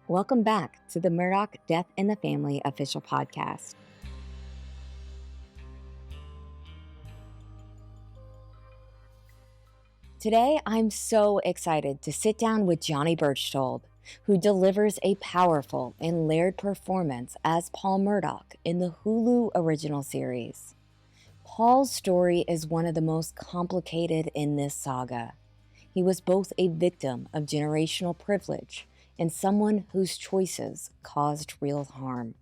Welcome back to the Murdaugh Death in the Family official podcast. Today, I'm so excited to sit down with Johnny Berchtold, who delivers a powerful and layered performance as Paul Murdaugh in the Hulu original series. Paul's story is one of the most complicated in this saga. He was both a victim of generational privilege and someone whose choices caused real harm.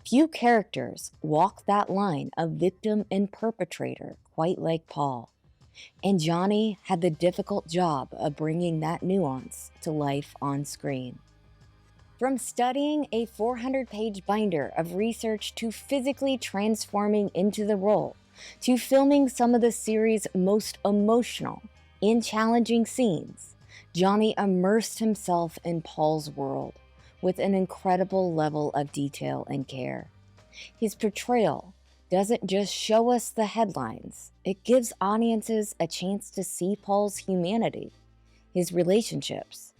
Few characters walk that line of victim and perpetrator quite like Paul. And Johnny had the difficult job of bringing that nuance to life on screen. From studying a 400-page binder of research to physically transforming into the role, to filming some of the series' most emotional and challenging scenes, Johnny immersed himself in Paul's world with an incredible level of detail and care. His portrayal doesn't just show us the headlines, it gives audiences a chance to see Paul's humanity, his relationships,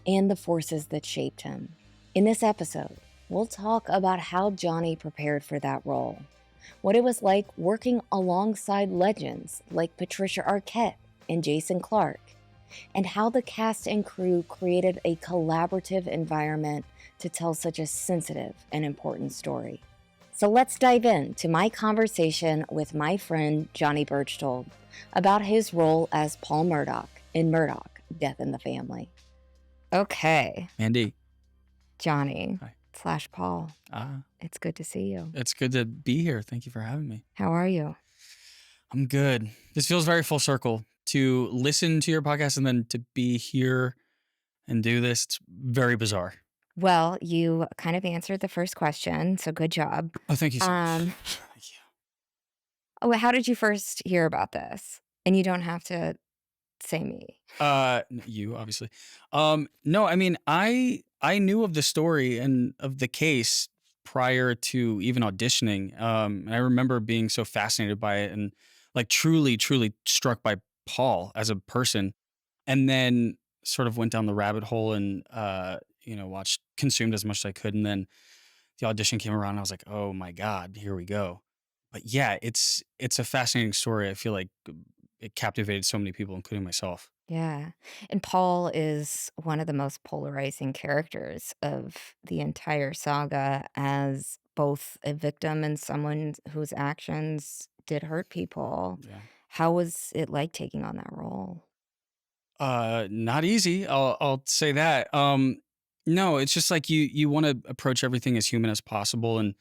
and the forces that shaped him. In this episode, we'll talk about how Johnny prepared for that role, what it was like working alongside legends like Patricia Arquette and Jason Clarke, and how the cast and crew created a collaborative environment to tell such a sensitive and important story. So let's dive into my conversation with my friend Johnny Berchtold about his role as Paul Murdaugh in Murdaugh Death in the Family. Okay. Andy. Johnny. Hi. / Paul. It's good to see you. It's good to be here. Thank you for having me. How are you? I'm good. This feels very full circle to listen to your podcast and then to be here and do this. It's very bizarre. Well, you kind of answered the first question, so good job. Oh, thank you so much. Thank you. Oh, how did you first hear about this? And you don't have to say me. You obviously. No, I mean, I knew of the story and of the case prior to even auditioning. And I remember being so fascinated by it and like truly struck by Paul as a person, and then sort of went down the rabbit hole and consumed as much as I could. And then the audition came around and I was like, oh my God, here we go. But yeah, it's a fascinating story. I feel like it captivated so many people, including myself. Yeah. And Paul is one of the most polarizing characters of the entire saga as both a victim and someone whose actions did hurt people. Yeah. How was it like taking on that role? Not easy. I'll say that. No, it's just like you want to approach everything as human as possible. And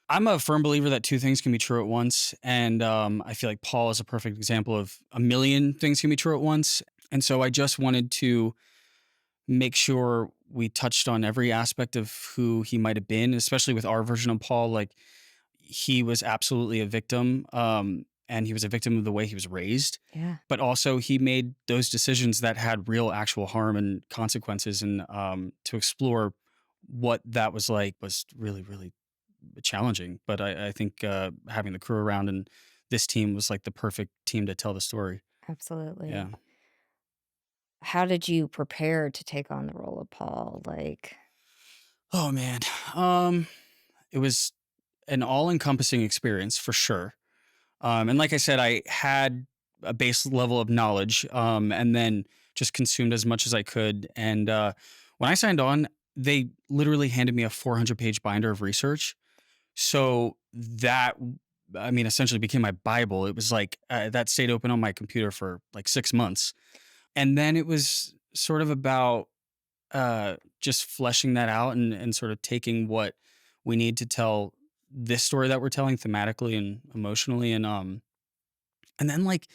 I'm a firm believer that two things can be true at once. And I feel like Paul is a perfect example of a million things can be true at once. And so I just wanted to make sure we touched on every aspect of who he might have been, especially with our version of Paul. Like, he was absolutely a victim. And he was a victim of the way he was raised. Yeah. But also he made those decisions that had real actual harm and consequences. And to explore what that was like was really, really challenging. But I think having the crew around and this team was like the perfect team to tell the story. Absolutely. Yeah. How did you prepare to take on the role of Paul? Oh, man. It was an all-encompassing experience for sure. And like I said, I had a base level of knowledge and then just consumed as much as I could. And when I signed on, they literally handed me a 400-page binder of research. So that, I mean, essentially became my Bible. It was like that stayed open on my computer for like 6 months. And then it was sort of about just fleshing that out and sort of taking what we need to tell this story that we're telling thematically and emotionally, and then like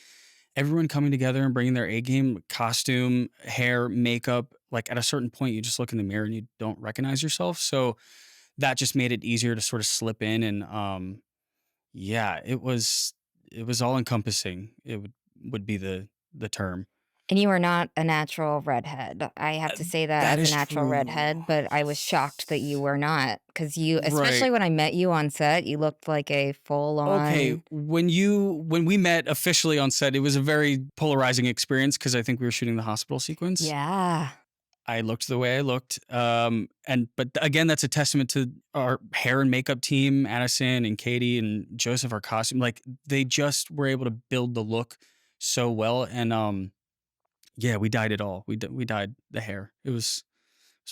everyone coming together and bringing their A game, costume, hair, makeup. Like at a certain point, you just look in the mirror and you don't recognize yourself. So that just made it easier to sort of slip in, and yeah, it was all encompassing. It would be the term. And you are not a natural redhead. I have to say that as a natural true. redhead, but I was shocked that you were not, because you, especially Right. when I met you on set, you looked like a full-on. Okay, when we met officially on set, it was a very polarizing experience because I think we were shooting the hospital sequence. Yeah. I looked the way I looked. But again, that's a testament to our hair and makeup team, Addison and Katie and Joseph, our costume. Like they just were able to build the look so well. And yeah, we dyed it all. We dyed the hair. It was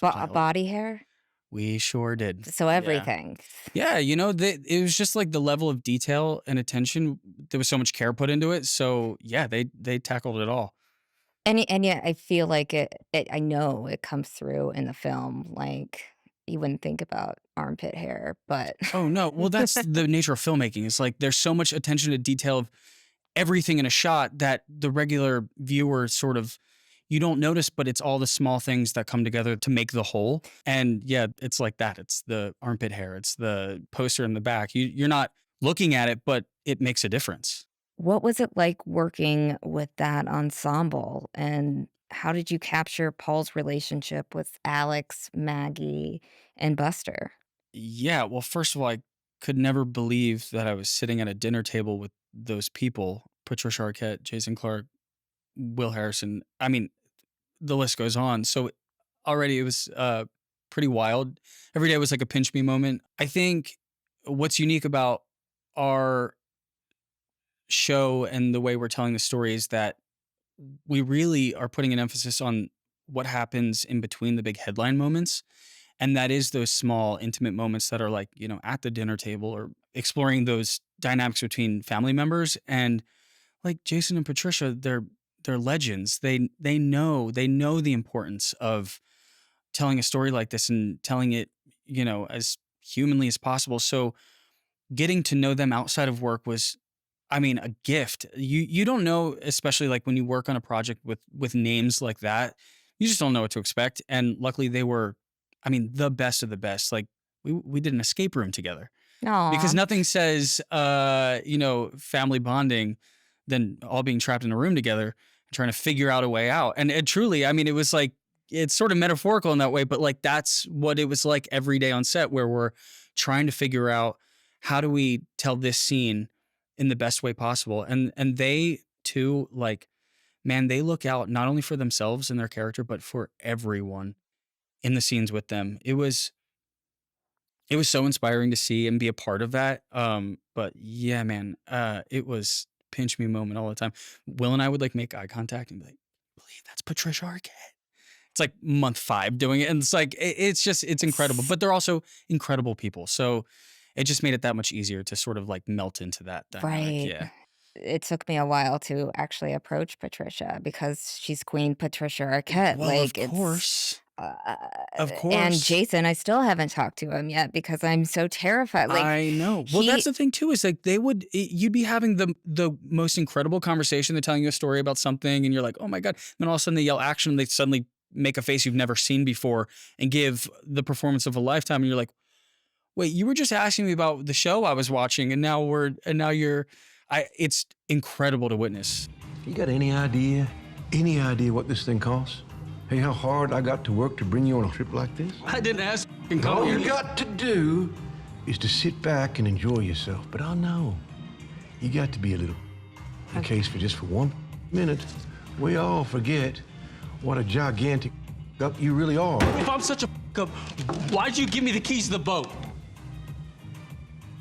wild. Body hair? We sure did. So Yeah. everything. Yeah, it was just like the level of detail and attention. There was so much care put into it. So yeah, they tackled it all. And yet I feel like I know it comes through in the film, like, you wouldn't think about armpit hair, but Oh no, well that's the nature of filmmaking. It's like there's so much attention to detail of everything in a shot that the regular viewer sort of you don't notice, but it's all the small things that come together to make the whole. And yeah, it's like that. It's the armpit hair. It's the poster in the back. You're not looking at it, but it makes a difference. what was it like working with that ensemble, and how did you capture Paul's relationship with Alex, Maggie, and Buster? Yeah, well, first of all, I could never believe that I was sitting at a dinner table with those people: Patricia Arquette, Jason Clark, Will Harrison. I mean, the list goes on. So already it was pretty wild. Every day was like a pinch me moment. I think what's unique about our show and the way we're telling the story is that we really are putting an emphasis on what happens in between the big headline moments. And that is those small, intimate moments that are like, at the dinner table or exploring those dynamics between family members. And like Jason and Patricia, they're legends. They know the importance of telling a story like this and telling it, as humanly as possible. So getting to know them outside of work was, I mean, a gift. You don't know, especially like when you work on a project with names like that, you just don't know what to expect. And luckily they were, I mean, the best of the best. Like we did an escape room together because Aw. nothing says family bonding than all being trapped in a room together and trying to figure out a way out. And it truly, I mean, it was like it's sort of metaphorical in that way, but like that's what it was like every day on set where we're trying to figure out how do we tell this scene in the best way possible. And they too, like, man, they look out not only for themselves and their character, but for everyone in the scenes with them. It was so inspiring to see and be a part of that. But yeah, man, it was pinch me moment all the time. Will and I would like make eye contact and be like, believe that's Patricia Arquette. It's like month 5 doing it. And it's like, it's incredible, but they're also incredible people. So it just made it that much easier to sort of like melt into that dynamic. Right. Yeah. It took me a while to actually approach Patricia because she's Queen Patricia Arquette, Well, of like, it's course. uh, Of and course. Jason, I still haven't talked to him yet because I'm so terrified, like, I know. Well, that's he the thing too, is like you'd be having the most incredible conversation. They're telling you a story about something and you're like, oh my God. Then all of a sudden they yell action and they suddenly make a face you've never seen before and give the performance of a lifetime. And you're like, wait, you were just asking me about the show I was watching and now you're, it's incredible to witness. You got any idea what this thing costs? Hey, how hard I got to work to bring you on a trip like this? I didn't ask and come All here. you got to do is to sit back and enjoy yourself. But I know you got to be a little in case for 1 minute, we all forget what a gigantic up you really are. If I'm such a up, why'd you give me the keys to the boat?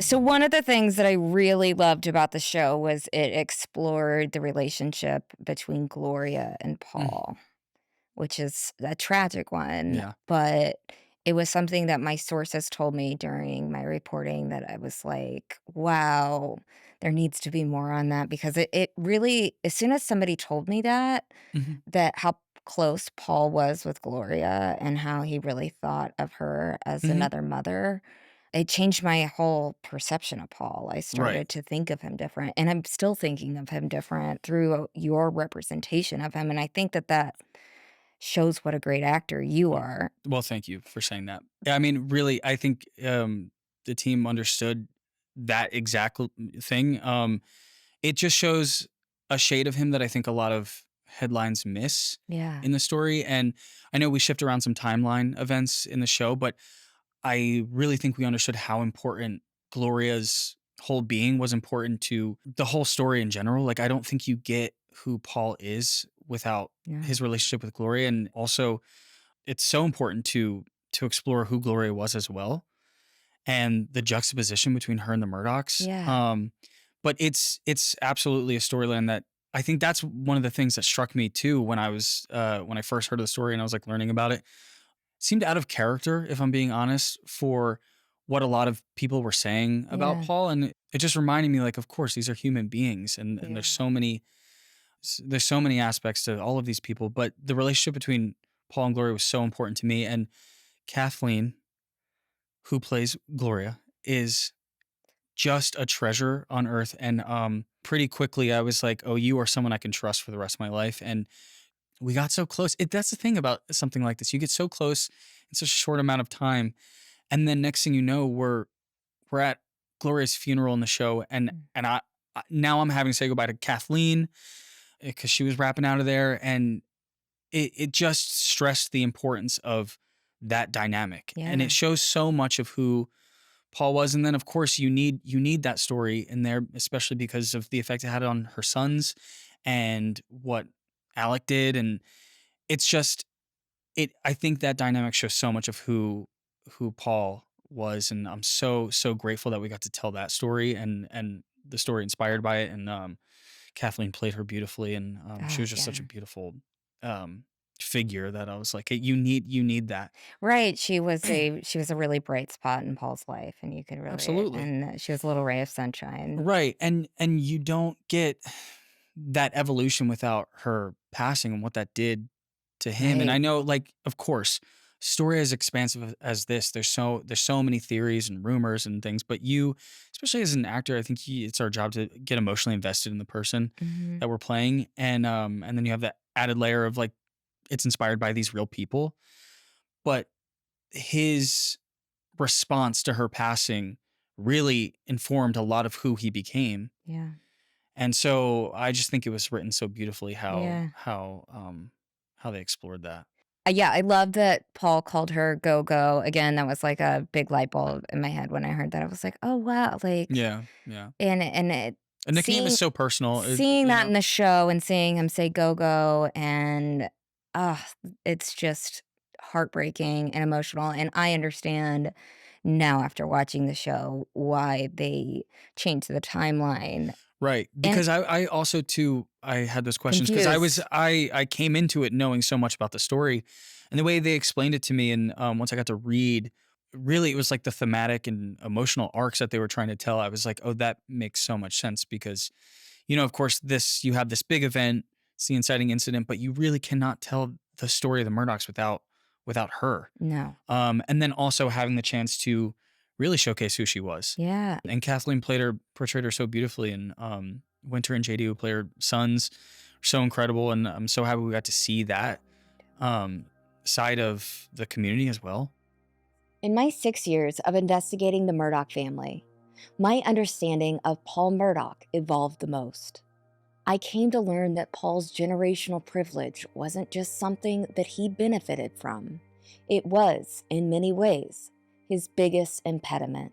So one of the things that I really loved about the show was it explored the relationship between Gloria and Paul, which is a tragic one, Yeah. but it was something that my sources told me during my reporting that I was like, wow, there needs to be more on that because it really, as soon as somebody told me that, Mhm. that how close Paul was with Gloria and how he really thought of her as Mhm. another mother, it changed my whole perception of Paul. I Right. started to think of him different, and I'm still thinking of him different through your representation of him, and I think that that shows what a great actor you are. Well, thank you for saying that. Yeah, I mean, really, I think the team understood that exact thing. It just shows a shade of him that I think a lot of headlines miss Yeah. in the story. And I know we shift around some timeline events in the show, but I really think we understood how important Gloria's whole being was important to the whole story in general. Like, I don't think you get who Paul is without Yeah. his relationship with Gloria. And also, it's so important to explore who Gloria was as well, and the juxtaposition between her and the Murdaughs. Yeah. But it's absolutely a storyline that I think that's one of the things that struck me too when I first heard of the story and I was like learning about it. Seemed out of character, if I'm being honest, for what a lot of people were saying about Yeah. Paul, and it just reminded me, like, of course, these are human beings, and Yeah. there's so many aspects to all of these people, but the relationship between Paul and Gloria was so important to me, and Kathleen, who plays Gloria, is just a treasure on earth, and pretty quickly I was like, oh, you are someone I can trust for the rest of my life, and we got so close. That's the thing about something like this. You get so close in such a short amount of time. And then next thing you know, we're at Gloria's funeral in the show. And now I'm having to say goodbye to Kathleen because she was wrapping out of there. And it just stressed the importance of that dynamic. And Yeah. it shows so much of who Paul was. And then of course you need that story in there, especially because of the effect it had on her sons and what Alec did. And it's just I think that dynamic shows so much of who Paul was, and I'm so grateful that we got to tell that story and the story inspired by it. And Kathleen played her beautifully, and she Oh, was just yeah. such a beautiful um, figure that I was like, hey, you need that. Right. She was a really bright spot in Paul's life, and you could really, Absolutely. and she was a little ray of sunshine. Right. And you don't get that evolution without her passing and what that did to him. And I Right. know, like, of course, story as expansive as this, there's so many theories and rumors and things, but you, especially as an actor, I think it's our job to get emotionally invested in the person Hmm. that we're playing. And then you have that added layer of like it's inspired by these real people. But his response to her passing really informed a lot of who he became. Yeah. And so I just think it was written so beautifully Yeah. how they explored that. Yeah, I love that Paul called her Go Go. Again, that was like a big light bulb in my head when I heard that. I was like, "Oh, wow." Like, Yeah, yeah. and it A nickname is seeing so personal, seeing you that in know? the show and seeing him say "Go Go," and, ah, it's just heartbreaking and emotional, and I understand now after watching the show why they changed the timeline, Right, and because I also too I had those questions because confused. I came into it knowing so much about the story, and the way they explained it to me, and once I got to read, really it was like the thematic and emotional arcs that they were trying to tell. I was like, oh, that makes so much sense because, of course, you have this big event, it's the inciting incident, but you really cannot tell the story of the Murdochs without her. No. And then also having the chance to really showcase who she was. Yeah. And Kathleen portrayed her so beautifully. And Winter and JD, who play her sons, are so incredible. And I'm so happy we got to see that um, side of the community as well. In my 6 years of investigating the Murdaugh family, my understanding of Paul Murdaugh evolved the most. I came to learn that Paul's generational privilege wasn't just something that he benefited from. It was, in many ways, his biggest impediment.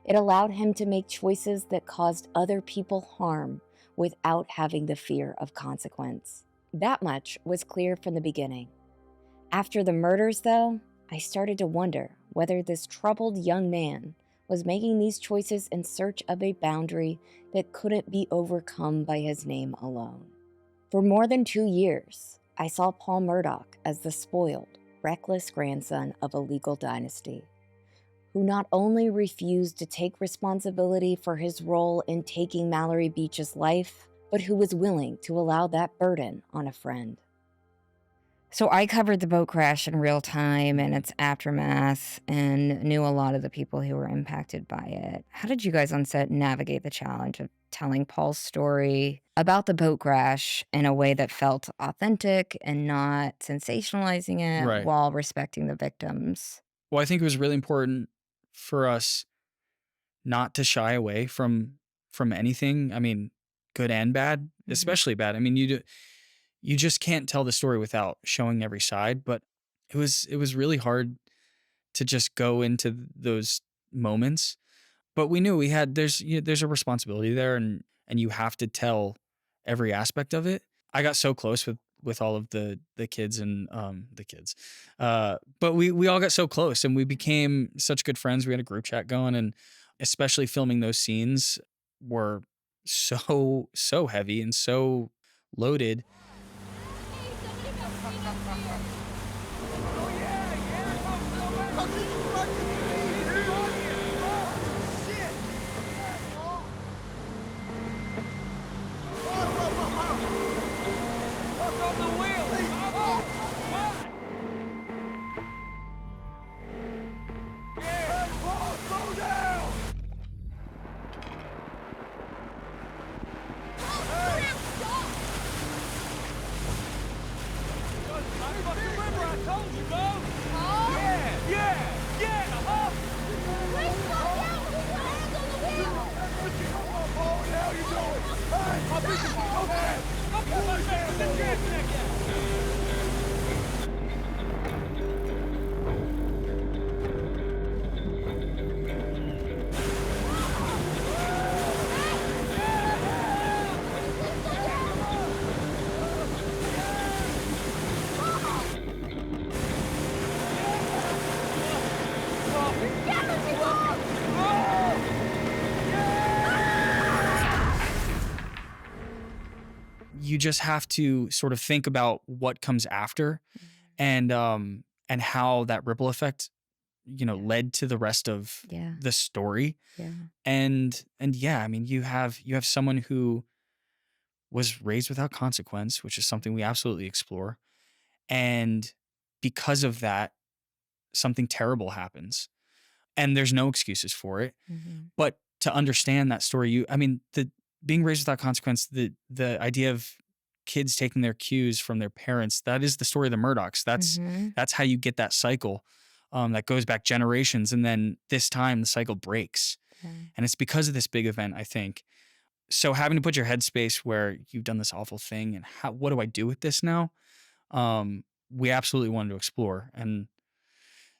It allowed him to make choices that caused other people harm without having the fear of consequence. That much was clear from the beginning. After the murders, though, I started to wonder whether this troubled young man was making these choices in search of a boundary that couldn't be overcome by his name alone. For more than 2 years, I saw Paul Murdaugh as the spoiled, reckless grandson of a legal dynasty, who not only refused to take responsibility for his role in taking Mallory Beach's life, but who was willing to allow that burden on a friend. So I covered the boat crash in real time and its aftermath and knew a lot of the people who were impacted by it. How did you guys on set navigate the challenge of telling Paul's story about the boat crash in a way that felt authentic and not sensationalizing it Right. while respecting the victims? Well, I think it was really important for us not to shy away from anything. I mean, good and bad, especially bad. I mean, you just can't tell the story without showing every side, but it was really hard to just go into those moments. But we knew there's a responsibility there, and you have to tell every aspect of it. I got so close with all of the kids and the kids. But we all got so close and we became such good friends. We had a group chat going, and especially filming those scenes were so heavy and so loaded. You just have to sort of think about what comes after, and how that ripple effect, led to the rest of the story. Yeah. And yeah, I mean, you have someone who was raised without consequence, which is something we absolutely explore. And because of that, something terrible happens, and there's no excuses for it. Mm-hmm. But to understand that story, the being raised without consequence, the idea of kids taking their cues from their parents, that is the story of the Murdaughs. That's how you get that cycle that goes back generations. And then this time the cycle breaks. Yeah. And it's because of this big event, I think. So having to put your headspace where you've done this awful thing and what do I do with this now? We absolutely wanted to explore, and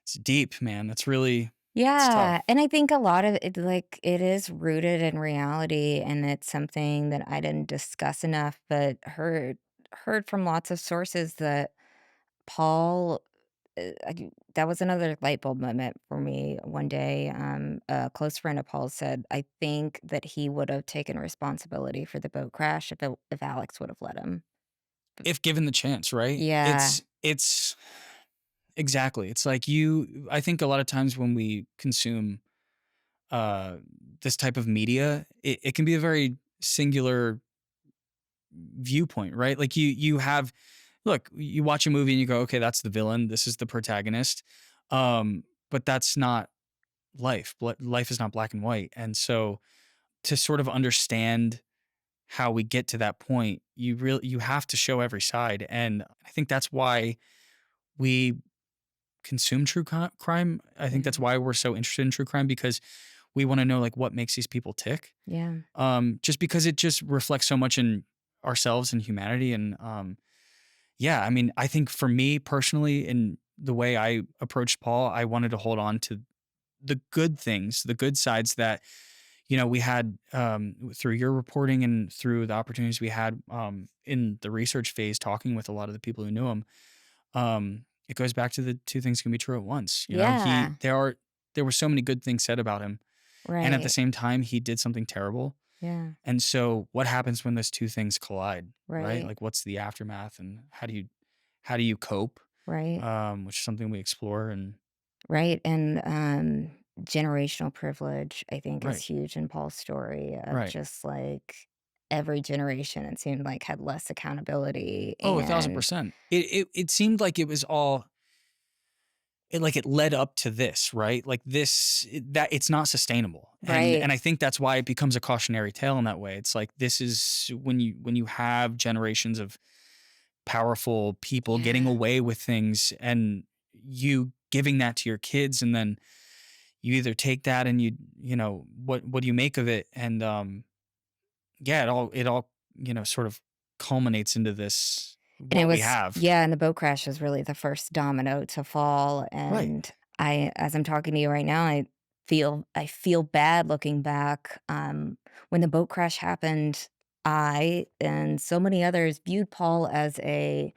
it's deep, man. It's really, it's tough. And I think a lot of it, like, it is rooted in reality, and it's something that I didn't discuss enough, but heard from lots of sources that Paul, that was another light bulb moment for me one day. A close friend of Paul's said, I think that he would have taken responsibility for the boat crash if Alex would have let him. If given the chance, right? Yeah. It's exactly. It's like I think a lot of times when we consume this type of media, it can be a very singular viewpoint, right? Like you watch a movie and you go, okay, that's the villain, this is the protagonist. But that's not life. Life is not black and white. And so to sort of understand how we get to that point, you have to show every side. And I think that's why we consume true crime. I think that's why we're so interested in true crime, because we want to know like what makes these people tick. Yeah. Just because it just reflects so much in ourselves and humanity. And I mean, I think for me personally, in the way I approached Paul, I wanted to hold on to the good things, the good sides that, we had through your reporting and through the opportunities we had in the research phase, talking with a lot of the people who knew him. It goes back to the two things can be true at once. There were so many good things said about him. Right. And at the same time, he did something terrible. Yeah. And so what happens when those two things collide, right? Right. Like what's the aftermath, and how do you cope? Right. Which is something we explore. And Right. And generational privilege, I think, is Right. huge in Paul's story of Right. just like every generation, it seemed like, had less accountability. Oh, And 1,000%. It seemed like it was all it led up to this, right? Like that it's not sustainable. Right. And I think that's why it becomes a cautionary tale in that way. It's like, this is when you have generations of powerful people getting away with things, and you giving that to your kids, and then you either take that and what do you make of it? And it all sort of culminates into this and what it we was, have. and the boat crash was really the first domino to fall. Right. And as I'm talking to you right now, I feel bad looking back. When the boat crash happened, I and so many others viewed Paul as a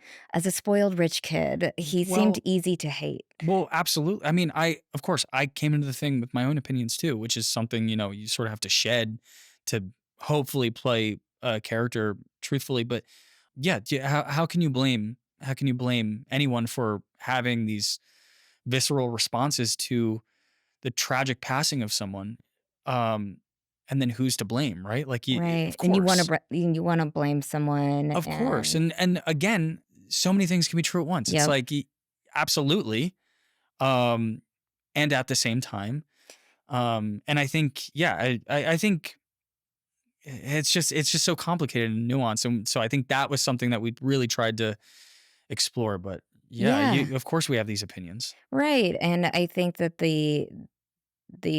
spoiled rich kid. He seemed Well, easy to hate. well, absolutely. I mean, of course, I came into the thing with my own opinions too, which is something, you sort of have to shed to hopefully play a character truthfully. But yeah, how can you blame anyone for having these visceral responses to the tragic passing of someone? Um, and then who's to blame, right? Like, Right, of and course, you wanna blame someone of course, and and again, so many things can be true at once. It's yep, like, absolutely, um, and at the same time, and I think, yeah, I think it's just so complicated and nuanced, and so I think that was something that we really tried to explore. But yeah, yeah, of course we have these opinions. right, and I think that the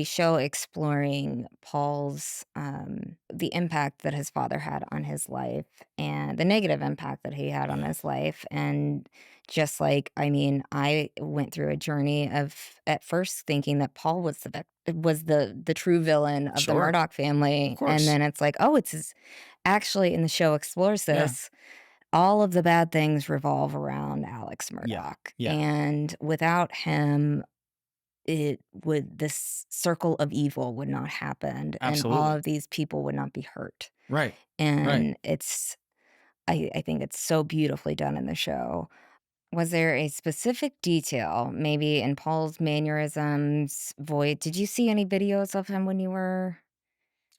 show exploring Paul's, the impact that his father had on his life and the negative impact that he had on Yeah, his life. And just like, I mean, I went through a journey of at first thinking that Paul was was the true villain of the sure, Murdaugh of family. And course, then it's like, oh, actually in the show explores yeah, this. All of the bad things revolve around Alex yeah, Murdaugh. yeah, And without him, this circle of evil would not happen, and all absolutely, of these people would not be hurt, right, right. and I think it's so beautifully done in the show. Was there a specific detail, maybe in Paul's mannerisms, voice? Did you see any videos of him when you were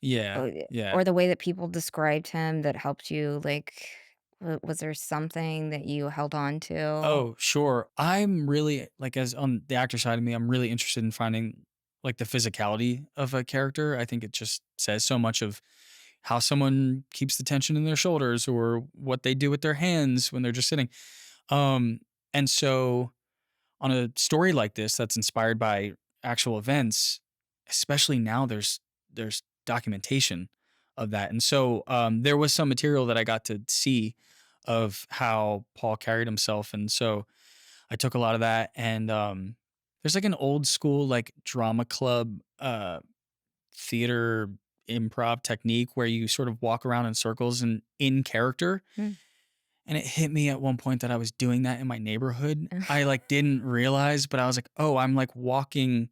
Yeah, oh, yeah. or the way that people described him that helped you, like, was there something that you held on to? Oh, sure. I'm really like, as on the actor side of me, I'm really interested in finding like the physicality of a character. I think it just says so much of how someone keeps the tension in their shoulders or what they do with their hands when they're just sitting. Um, and so on a story like this that's inspired by actual events, especially now there's documentation of that. And so there was some material that I got to see of how Paul carried himself. And so I took a lot of that, and there's like an old school like drama club theater improv technique where you sort of walk around in circles and in character. Hmm. And it hit me at one point that I was doing that in my neighborhood. I like didn't realize, but I was like, "Oh, I'm like walking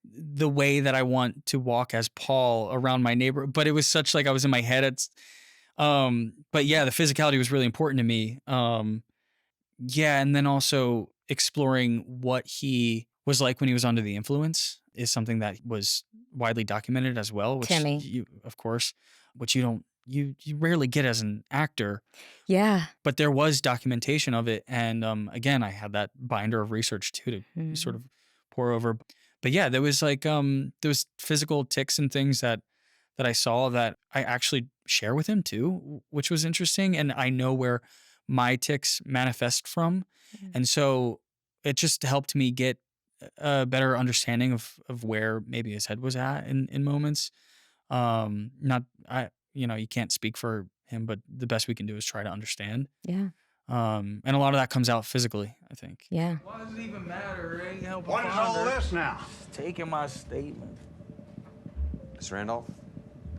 the way that I want to walk as Paul around my neighbor." But it was such like I was in my head. But yeah, the physicality was really important to me. Yeah, and then also exploring what he was like when he was under the influence is something that was widely documented as well, which Timmy. you, of course, which you don't you rarely get as an actor, Yeah. but there was documentation of it. And again, I had that binder of research too to sort Mhm. of pour over. But yeah, there was like there was physical tics and things that I saw that I actually share with him too, which was interesting. And I know where my tics manifest from. Yeah. And so it just helped me get a better understanding of where maybe his head was at in moments. Not I you can't speak for him, but the best we can do is try to understand. Yeah. And a lot of that comes out physically, I think. Yeah. Why does it even matter? It ain't helping What is find all her. this now? Taking my statement. Miss Randolph,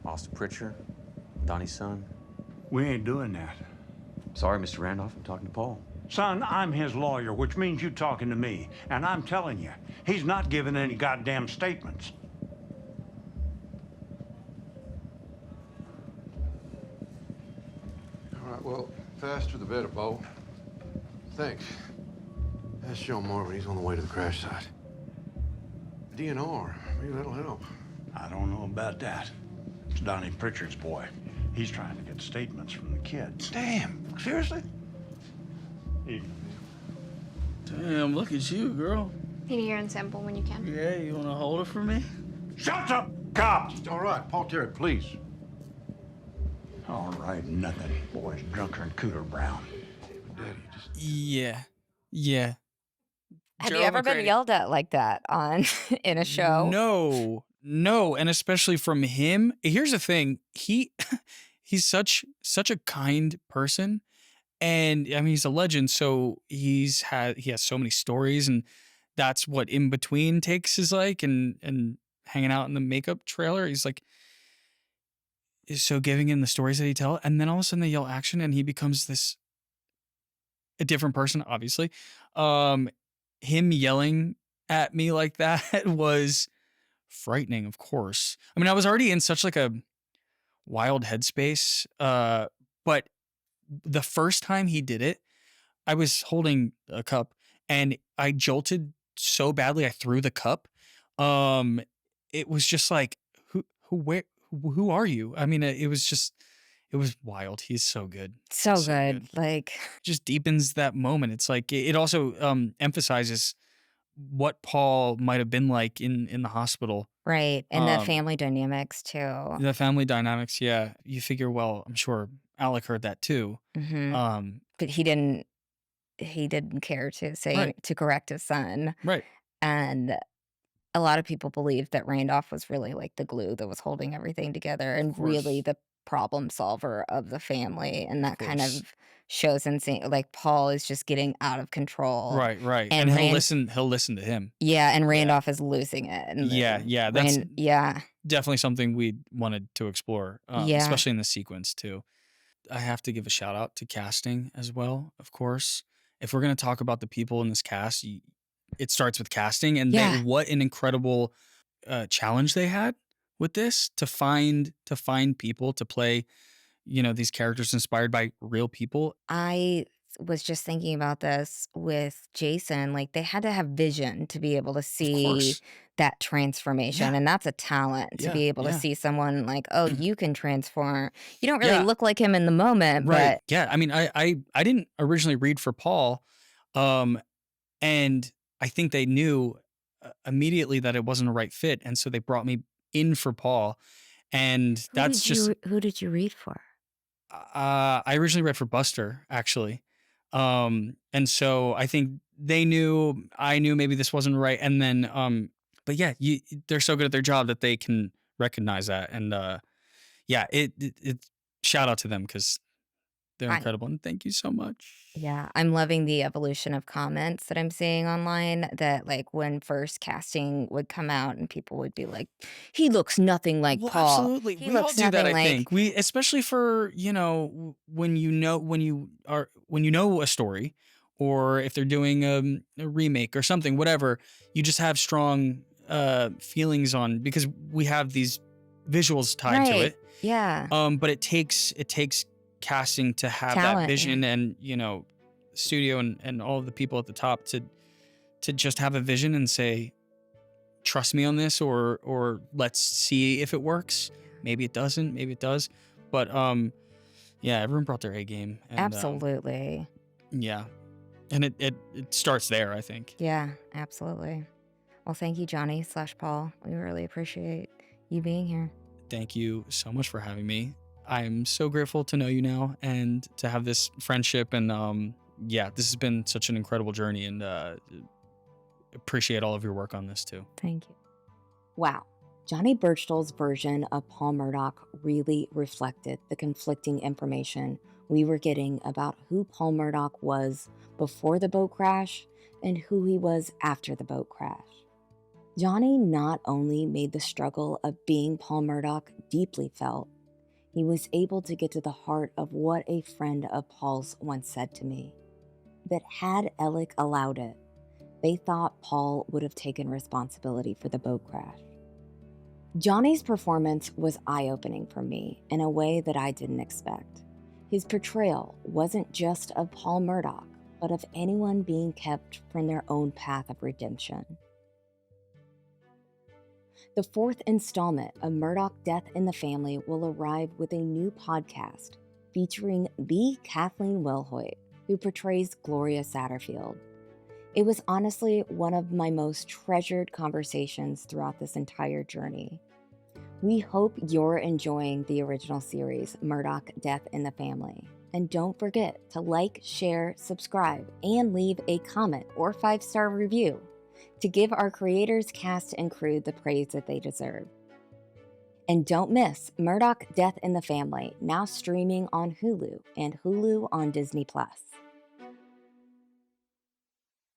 Austin Pritchard, Donnie's son. We ain't doing that. Sorry, Mr. Randolph, I'm talking to Paul. Son, I'm his lawyer, which means you talking to me. And I'm telling you, he's not giving any goddamn statements. All right, well, faster the better, Bo. Thanks. Ask John Marvin, he's on the way to the crash site. DNR, maybe that'll help. I don't know about that. It's Donnie Pritchard's boy. He's trying to get statements from the kids. Damn, seriously? Damn, look at you, girl. Maybe your ensemble when you can. Yeah, you wanna hold it for me? Shut up, cop! All right, Paul Terry, please. All right, nothing. Boy's drunker than Cooter Brown. Daddy, just... Yeah. Yeah. Have you Gerald ever been McCready. yelled at like that on in a show? No, no, and especially from him. Here's the thing: he's such a kind person, and I mean he's a legend. So he has so many stories, and that's what In Between takes is like, and hanging out in the makeup trailer. He's like, is so giving in the stories that he tell, and then all of a sudden they yell action and he becomes a different person, obviously. Him yelling at me like that was frightening, of course. I mean, I was already in such like a wild headspace, but the first time he did it, I was holding a cup and I jolted so badly I threw the cup. Um, it was just like, who are you? I mean, it was wild. He's so good. So So good. good. Like, Just deepens that moment. It's like it also emphasizes what Paul might have been like in the hospital. right. And the Um, family dynamics too. the family dynamics, yeah. You figure, well, I'm sure Alec heard that too. Hmm. Um, But he didn't care to right, to correct his son. right, And a lot of people believe that Randolph was really like the glue that was holding everything together of and really course, the problem solver of the family. And of that kind course. of shows in seeing like Paul is just getting out of control. Right, right. And And he'll listen to him. yeah, and Yeah. Randolph is losing it. And Yeah, yeah. That's Yeah, definitely something we wanted to explore, yeah, especially in the sequence too. I have to give a shout out to casting as well, of course. If we're going to talk about the people in this cast, it starts with casting, and yeah. what an incredible challenge they had with this to find people to play, these characters inspired by real people. I was just thinking about this with Jason. Like, they had to have vision to be able to Of see course. that transformation. Yeah. And that's a talent to Yeah. be able to Yeah. see someone like, oh, you can transform. You don't really Yeah. look like him in the moment, Right. but Yeah. I mean, I didn't originally read for Paul, um, and I think they knew immediately that it wasn't a right fit, and so they brought me in for Paul, and that's just who did you read for? I originally read for Buster actually, and so I think they knew I knew maybe this wasn't right, and then but yeah, they're so good at their job that they can recognize that, and yeah, it shout out to them because they're I incredible, and thank you so much. Yeah, I'm loving the evolution of comments that I'm seeing online that like when first casting would come out and people would be like, he looks nothing like Well, Paul. absolutely. He We all looks do that, nothing I like think. We especially for, when you know a story or if they're doing a remake or something, whatever, you just have strong feelings on because we have these visuals tied to right. it. Yeah. But it takes casting to have that Talent. Yeah. vision and, studio and all of the people at the top to just have a vision and say, trust me on this or let's see if it works. Maybe it doesn't, maybe it does. But yeah, everyone brought their A game. And Absolutely. yeah. And it starts there, I think. Yeah, absolutely. Well, thank you, Johnny/Paul. We really appreciate you being here. Thank you so much for having me. I'm so grateful to know you now and to have this friendship and yeah, this has been such an incredible journey and appreciate all of your work on this too. Thank you. Wow. Johnny Berchtold's version of Paul Murdaugh really reflected the conflicting information we were getting about who Paul Murdaugh was before the boat crash and who he was after the boat crash. Johnny not only made the struggle of being Paul Murdaugh deeply felt, he was able to get to the heart of what a friend of Paul's once said to me, that had Alec allowed it, they thought Paul would have taken responsibility for the boat crash. Johnny's performance was eye-opening for me in a way that I didn't expect. His portrayal wasn't just of Paul Murdaugh, but of anyone being kept from their own path of redemption. The fourth installment of Murdaugh Death in the Family will arrive with a new podcast featuring the Kathleen Wilhoit, who portrays Gloria Satterfield. It was honestly one of my most treasured conversations throughout this entire journey. We hope you're enjoying the original series, Murdaugh Death in the Family. And don't forget to like, share, subscribe, and leave a comment or 5-star review to give our creators, cast, and crew the praise that they deserve. And don't miss Murdaugh Death in the Family, now streaming on Hulu and Hulu on Disney+.